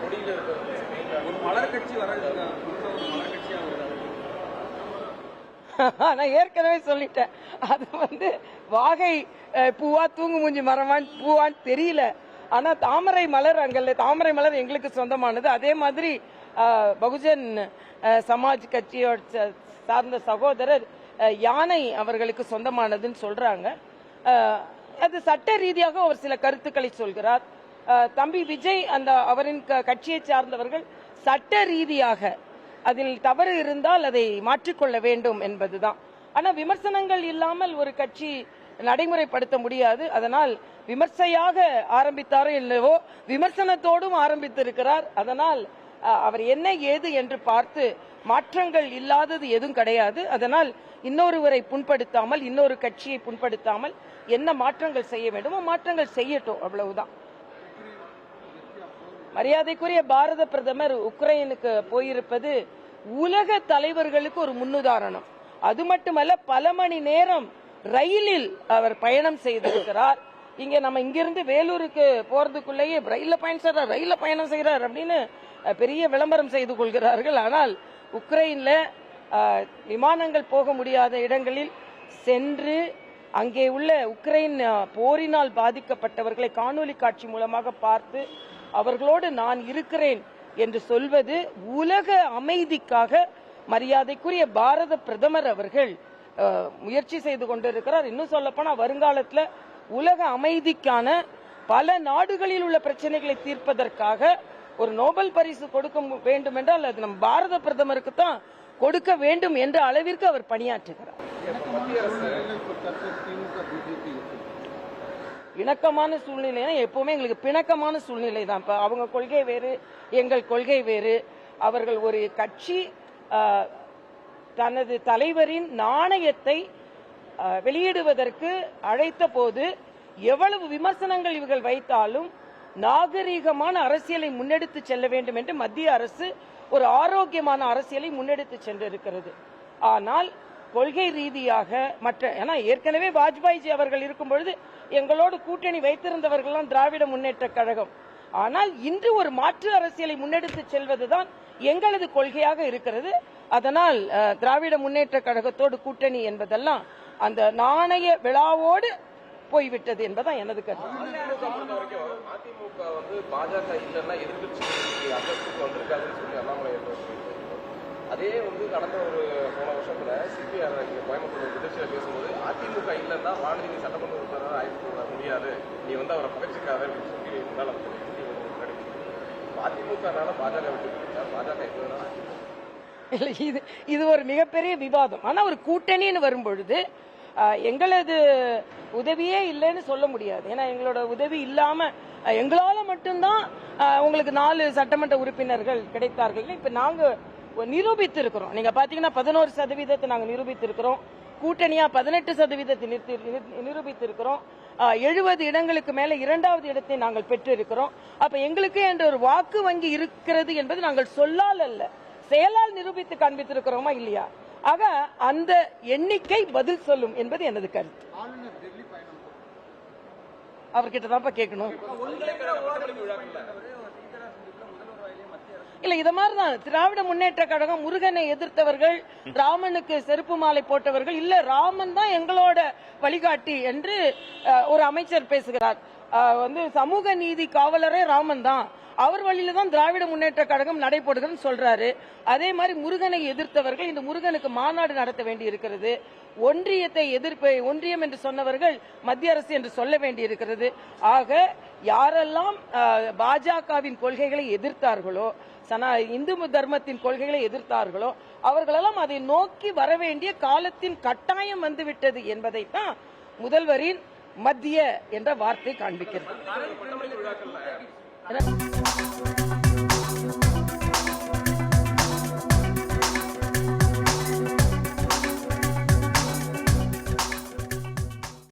ஒரு மலர் கட்சி வர ஒரு மலர் கட்சியா வருது. நான் ஏற்கனவே சொல்லிட்டேன், அது வாகை பூவா தூங்கு மூஞ்சி மரமான் பூவான்னு தெரியல. ஆனா தாமரை மலர் அங்கல்ல, தாமரை மலர் எங்களுக்கு சொந்தமானது. அதே மாதிரி பகுஜன் சமாஜ் கட்சியோட சார்ந்த சகோதரர் யானை அவர்களுக்கு சொந்தமானதுன்னு சொல்றாங்க. அது சட்ட ரீதியாக ஒரு சில கருத்துக்களை சொல்கிறார். தம்பி விஜய் அந்த அவரின் கட்சியை சார்ந்தவர்கள் சட்ட ரீதியாக அதில் தவறு இருந்தால் அதை மாற்றிக்கொள்ள வேண்டும் என்பதுதான். ஆனா விமர்சனங்கள் இல்லாமல் ஒரு கட்சி நடைமுறைப்படுத்த முடியாது. அதனால் விமர்சையாக ஆரம்பித்தாரோ இல்லவோ விமர்சனத்தோடும் ஆரம்பித்திருக்கிறார். அதனால் அவர் என்ன ஏது என்று பார்த்து மாற்றங்கள் இல்லாதது எதுவும் கிடையாது. அதனால் இன்னொருவரை புண்படுத்தாமல், இன்னொரு கட்சியை புண்படுத்தாமல் என்ன மாற்றங்கள் செய்ய வேண்டுமோ மாற்றங்கள் செய்யட்டும், அவ்வளவுதான். மரியாதைக்குரிய பாரத பிரதமர் உக்ரைனுக்கு போயிருப்பது உலக தலைவர்களுக்கு ஒரு முன்னுதாரணம். அது மட்டுமல்ல, பல மணி நேரம் ரயிலில் அவர் பயணம் செய்திருக்கிறார். இங்க நம்ம இங்கிருந்து வேலூருக்கு போறதுக்குள்ளேயே ரயில்ல பயணம் செய்யறார் அப்படின்னு பெரிய விளம்பரம் செய்து கொள்கிறார்கள். ஆனால் உக்ரைன்ல விமானங்கள் போக முடியாத இடங்களில் சென்று அங்கே உள்ள உக்ரைன் போரினால் பாதிக்கப்பட்டவர்களை காணொலி காட்சி மூலமாக பார்த்து அவர்களோடு நான் இருக்கிறேன் என்று சொல்வது உலக அமைதிக்காக மரியாதைக்குரிய பாரத பிரதமர் அவர்கள் முயற்சி செய்து கொண்டிருக்கிறார். இன்னும் சொல்லப்போனா வருங்காலத்தில் உலக அமைதிக்கான பல நாடுகளில் உள்ள பிரச்சனைகளை தீர்ப்பதற்காக ஒரு நோபல் பரிசு கொடுக்க வேண்டும் என்றால் அது நம் பாரத பிரதமருக்கு தான் கொடுக்க வேண்டும் என்ற அளவிற்கு அவர் பணியாற்றுகிறார். இணக்கமான சூழ்நிலை எப்பவுமே எங்களுக்கு பிணக்கமான சூழ்நிலை தான். இப்ப அவங்க கொள்கை வேறு, எங்கள் கொள்கை வேறு. அவர்கள் ஒரு கட்சி தனது தலைவரின் நாணயத்தை வெளியிடுவதற்கு அழைத்த போது எவ்வளவு விமர்சனங்கள் இவர்கள் வைத்தாலும் நாகரீகமான அரசியலை முன்னெடுத்து செல்ல வேண்டும் என்று மத்திய அரசு ஒரு ஆரோக்கியமான அரசியலை முன்னெடுத்து சென்றிருக்கிறது. ஆனால் கொள்கை ரீதியாக ஏன்னா ஏற்கனவே வாஜ்பாய்ஜி அவர்கள் இருக்கும் பொழுது எங்களோடு கூட்டணி வைத்திருந்தவர்கள் திராவிட முன்னேற்ற கழகம். ஆனால் இன்று ஒரு மாற்று அரசியலை முன்னெடுத்து செல்வதுதான் எங்களது கொள்கையாக இருக்கிறது. அதனால் திராவிட முன்னேற்ற கழகத்தோடு கூட்டணி என்பதெல்லாம் அந்த நாணய விழாவோடு போய்விட்டது என்பதான் எனது கருத்து. அதே கடந்த ஒரு போன வருஷத்துல சிபிஆர் கோயம்புத்தூர் நிகழ்ச்சியில பேசும்போது அதிமுக இல்லைன்னா வானதி சட்டமன்ற உறுப்பினராக ஆயிட்டு முடியாது, நீ அவரை பகிர்ச்சிக்காத அப்படின்னு சொல்லி அதிமுகனால பாஜக விட்டு பாஜக இல்ல, இது ஒரு மிகப்பெரிய விவாதம். ஆனா ஒரு கூட்டணின்னு வரும்பொழுது எங்களது உதவியே இல்லைன்னு சொல்ல முடியாது. ஏன்னா எங்களோட உதவி இல்லாம எங்களால மட்டும்தான் உங்களுக்கு 4 சட்டமன்ற உறுப்பினர்கள் கிடைத்தார்கள். இப்ப நாங்க நிரூபித்திருக்கிறோம். நீங்க பாத்தீங்கன்னா 11% நாங்க நிரூபித்திருக்கிறோம். கூட்டணியா 18% நிரூபித்திருக்கிறோம். 70 இடங்களுக்கு மேல 2வது இடத்தை நாங்கள் பெற்றிருக்கிறோம். அப்ப எங்களுக்கு என்ற ஒரு வாக்கு வங்கி இருக்கிறது என்பது நாங்கள் சொல்லால் அல்ல, செயலால் நிரூபித்து காண்பித்திருக்கிறோமா இல்லையா? ஆக அந்த எண்ணிக்கை பதில் சொல்லும் என்பது எனது கருத்து. அவர்கிட்ட தான் கேட்கணும். இல்ல, இத மாதிரிதான் திராவிட முன்னேற்ற கழகம் முருகனை எதிர்த்தவர்கள், ராமனுக்கு செருப்பு மாலை போட்டவர்கள், இல்ல ராமன் தான் எங்களோட வழிகாட்டி என்று ஒரு அமைச்சர் பேசுகிறார். சமூக நீதி காவலரே ராமன் தான், அவர் வழியில தான் திராவிட முன்னேற்ற கழகம் நடைபெறுகிறது சொல்றாரு. அதே மாதிரி முருகனை எதிர்த்தவர்கள் இந்த முருகனுக்கு மாநாடு நடத்த வேண்டி இருக்கிறது. ஒன்றியத்தை ஒன்றியம் என்று சொன்னவர்கள் மத்திய அரசு என்று சொல்ல வேண்டி இருக்கிறது. ஆக யாரெல்லாம் பாஜகவின் கொள்கைகளை எதிர்த்தார்களோ, இந்து தர்மத்தின் கொள்கைகளை எதிர்த்தார்களோ அவர்களெல்லாம் அதை நோக்கி வர வேண்டிய காலத்தின் கட்டாயம் வந்துவிட்டது என்பதைத்தான் முதல்வரின் மத்திய என்ற வார்த்தை காண்பிக்கிறது.